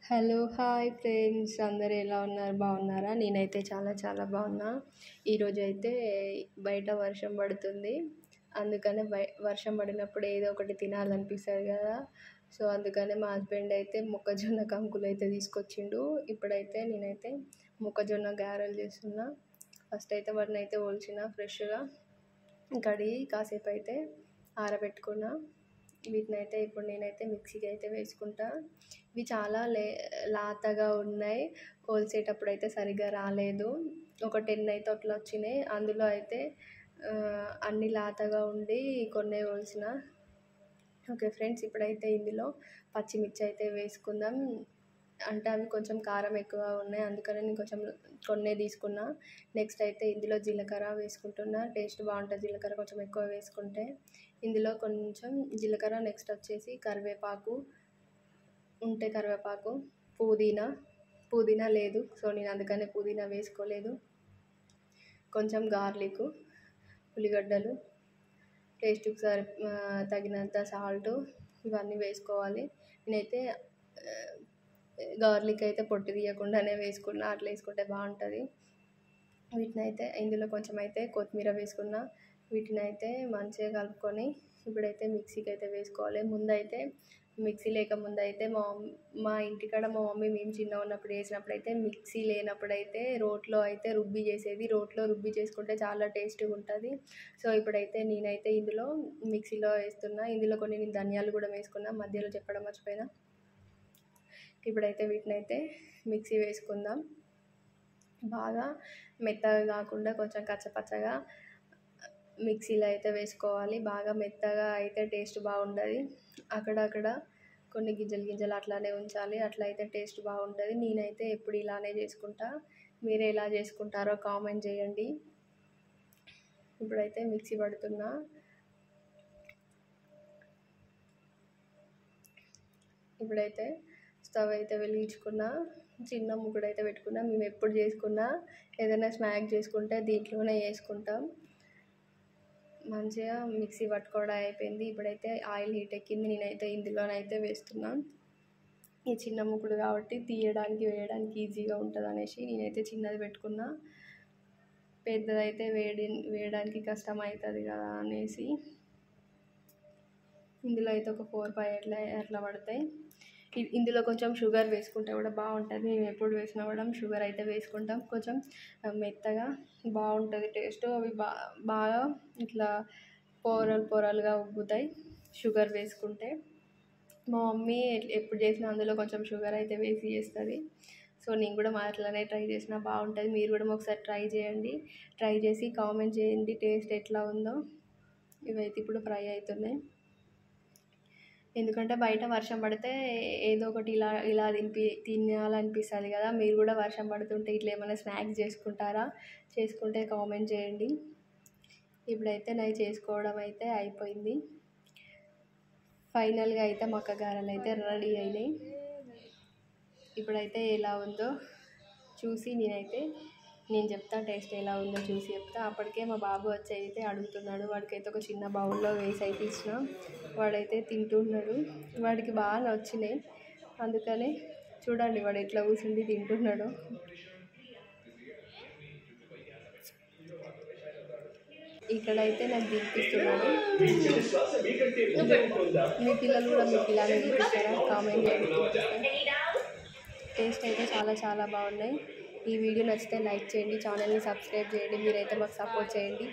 Hello hi friends, అందరూ ఎలా ఉన్నారు? బాగున్నారా? నేనైతే చాలా చాలా బాగున్నా. ఈరోజు అయితే బయట వర్షం పడుతుంది. అందుకనే వర్షం పడినప్పుడు ఏదో ఒకటి తినాలనిపిస్తుంది కదా. సో అందుకనే మా హస్బెండ్ అయితే మొక్కజొన్న కంకులు అయితే తీసుకొచ్చిండు. ఇప్పుడైతే నేనైతే మొక్కజొన్న గారెలు చేస్తున్నా. ఫస్ట్ అయితే వాటిని అయితే ఒలిచిన ఫ్రెష్గా కడిగి కాసేపు అయితే ఆరబెట్టుకున్నా. వీటినైతే ఇప్పుడు నేనైతే మిక్సీకి అయితే వేసుకుంటా. ఇవి చాలా లాతగా ఉన్నాయి. కోల్చేటప్పుడు అయితే సరిగ్గా రాలేదు. ఒక 10 అయితే అట్లా వచ్చినాయి. అందులో అయితే అన్ని లాతగా ఉండి కొన్నే కోల్చిన. ఓకే ఫ్రెండ్స్, ఇప్పుడైతే ఇందులో పచ్చిమిర్చి అయితే వేసుకుందాం. అంటే అవి కొంచెం కారం ఎక్కువ ఉన్నాయి, అందుకని నేను కొంచెం కొన్నే తీసుకున్నా. నెక్స్ట్ అయితే ఇందులో జీలకర్ర వేసుకుంటున్నా. టేస్ట్ బాగుంటుంది జీలకర్ర కొంచెం ఎక్కువ వేసుకుంటే. ఇందులో కొంచెం జీలకర్ర, నెక్స్ట్ వచ్చేసి కరివేపాకు ఉంటే కరివేపాకు, పుదీనా లేదు, సో నేను అందుకనే పుదీనా వేసుకోలేదు. కొంచెం గార్లిక్, ఉల్లిగడ్డలు, టేస్ట్కి తగినంత సాల్ట్, ఇవన్నీ వేసుకోవాలి. నేనైతే గార్లిక్ అయితే పొట్టు తీయకుండానే వేసుకున్నా, అట్లా వేసుకుంటే బాగుంటుంది. వీటినైతే ఇందులో కొంచెం అయితే కొత్తిమీర వేసుకున్నా. వీటినైతే మంచిగా కలుపుకొని ఇప్పుడైతే మిక్సీకి అయితే వేసుకోవాలి. ముందైతే మిక్సీ లేకముందు అయితే మా ఇంటికాడ మా మమ్మీ మేము చిన్నగా ఉన్నప్పుడు వేసినప్పుడు అయితే మిక్సీ లేనప్పుడైతే రోట్లో అయితే రుబ్బి చేసేది. రోట్లో రుబ్బి చేసుకుంటే చాలా టేస్ట్గా ఉంటుంది. సో ఇప్పుడైతే నేనైతే ఇందులో మిక్సీలో వేస్తున్నా. ఇందులో కొన్ని నేను ధనియాలు కూడా వేసుకున్నా, మధ్యలో చెప్పడం మర్చిపోయినా. ఇప్పుడైతే వీటినైతే మిక్సీ వేసుకుందాం. బాగా మెత్తగా కాకుండా కొంచెం కచ్చపచ్చగా మిక్సీలో అయితే వేసుకోవాలి. బాగా మెత్తగా అయితే టేస్ట్ బాగుంటుంది. అక్కడక్కడ కొన్ని గింజలు అట్లానే ఉంచాలి, అట్లా అయితే టేస్ట్ బాగుంటుంది. నేనైతే ఎప్పుడు ఇలానే చేసుకుంటా. మీరు ఎలా చేసుకుంటారో కామెంట్ చేయండి. ఇప్పుడైతే మిక్సీ పడుతున్నా. ఇప్పుడైతే స్టవ్ అయితే వెలిగించుకున్నా, చిన్న ముగ్గుడు అయితే పెట్టుకున్నా. మేము ఎప్పుడు చేసుకున్నా ఏదైనా స్నాక్ చేసుకుంటే దీంట్లోనే వేసుకుంటాం. మంచిగా మిక్సీ పట్టుకోవడం అయిపోయింది. ఇప్పుడైతే ఆయిల్ హీట్ ఎక్కింది. నేనైతే ఇందులోనైతే వేస్తున్నాను. ఈ చిన్న ముగ్గుడు కాబట్టి తీయడానికి వేయడానికి ఈజీగా ఉంటుంది అనేసి నేనైతే చిన్నది పెట్టుకున్నా. పెద్దదైతే వేయడానికి కష్టం అవుతుంది కదా అనేసి ఇందులో అయితే ఒక 4-5 అట్లా పడతాయి. ఇందులో కొంచెం షుగర్ వేసుకుంటే కూడా బాగుంటుంది. మేము ఎప్పుడు వేసినా కూడా షుగర్ అయితే వేసుకుంటాం. కొంచెం మెత్తగా బాగుంటుంది టేస్ట్. అవి బాగా ఇట్లా పొరలుగా ఉబ్బుతాయి షుగర్ వేసుకుంటే. మా మమ్మీ ఎప్పుడు చేసినా అందులో కొంచెం షుగర్ అయితే వేసి చేస్తుంది. సో నేను కూడా అట్లనే ట్రై చేసినా బాగుంటుంది. మీరు కూడా ఒకసారి ట్రై చేయండి. ట్రై చేసి కామెంట్ చేయండి టేస్ట్ ఎట్లా ఉందో. ఇవైతే ఇప్పుడు ఫ్రై అవుతున్నాయి. ఎందుకంటే బయట వర్షం పడితే ఏదో ఒకటి ఇలా తినాలనిపిస్తుంది కదా. మీరు కూడా వర్షం పడుతుంటే ఇట్లా ఏమైనా స్నాక్స్ చేసుకుంటారా? చేసుకుంటే కామెంట్ చేయండి. ఇప్పుడైతే నేను చేసుకోవడం అయితే అయిపోయింది. ఫైనల్గా అయితే మక్క గారెలు అయితే రెడీ అయినాయి. ఇప్పుడైతే ఎలా ఉందో చూసి నేను చెప్తా, టేస్ట్ ఎలా ఉందో చూసి చెప్తా. అప్పటికే మా బాబు వచ్చి అయితే అడుగుతున్నాడు. వాడికైతే ఒక చిన్న బౌల్లో వేసి అయితే ఇచ్చిన. వాడైతే తింటున్నాడు. వాడికి బాగా నచ్చినాయి. అందుకనే చూడండి వాడు ఎట్లా కూర్చుండి తింటున్నాడు. ఇక్కడైతే నాకు తినిపిస్తున్నాడు. మీ పిల్లలు కూడా మీకు ఇలానే తినిపిస్తారా? కామెంట్ చేయండి. టేస్ట్ అయితే చాలా చాలా బాగున్నాయి. ఈ వీడియో నచ్చితే లైక్ చేయండి, ఛానల్ని సబ్స్క్రైబ్ చేయండి. మీరైతే మాకు సపోర్ట్ చేయండి.